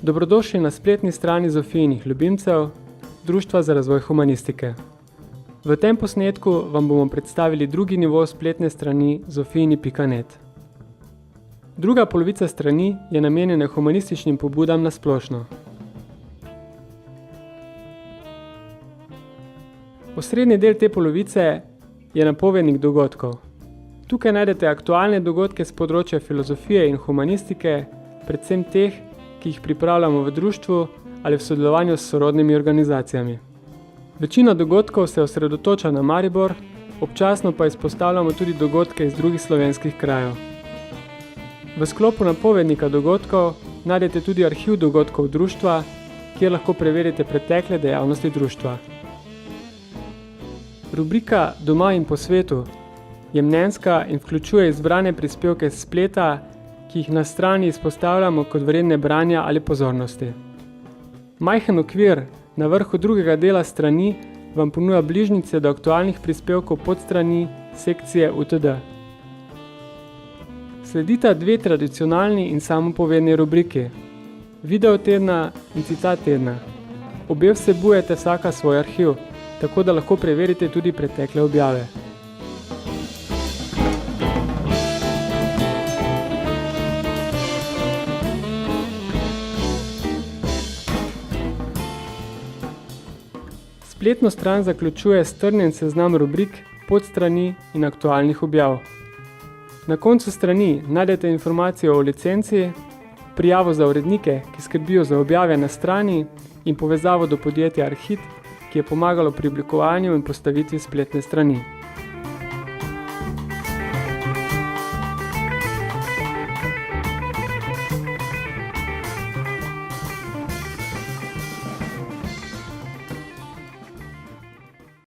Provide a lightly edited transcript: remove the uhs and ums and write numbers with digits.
Dobrodošli na spletni strani Zofijinih ljubimcev, Društva za razvoj humanistike. V tem posnetku vam bomo predstavili drugi nivo spletne strani zofijini.net. Druga polovica strani je namenjena humanističnim pobudam na splošno. Osrednji del te polovice je napovednik dogodkov. Tukaj najdete aktualne dogodke z področja filozofije in humanistike, predvsem teh, ki jih pripravljamo v društvu ali v sodelovanju s sorodnimi organizacijami. Večina dogodkov se osredotoča na Maribor, občasno pa izpostavljamo tudi dogodke iz drugih slovenskih krajev. V sklopu napovednika dogodkov najdete tudi arhiv dogodkov društva, kjer lahko preverite pretekle dejavnosti društva. Rubrika Doma in po svetu je mnenjska in vključuje izbrane prispevke s spleta, ki jih na strani izpostavljamo kot vredne branja ali pozornosti. Majhen okvir na vrhu drugega dela strani vam ponuja bližnjice do aktualnih prispevkov podstrani sekcije UTD. Sledita dve tradicionalni in samopovedni rubriki, video tedna in citat tedna. Obe vsebujete vsaka svoj arhiv, tako da lahko preverite tudi pretekle objave. Spletno stran zaključuje strnjen seznam rubrik, podstrani in aktualnih objav. Na koncu strani najdete informacijo o licenci, prijavo za urednike, ki skrbijo za objave na strani in povezavo do podjetja Arhit, ki je pomagalo pri oblikovanju in postavitvi spletne strani.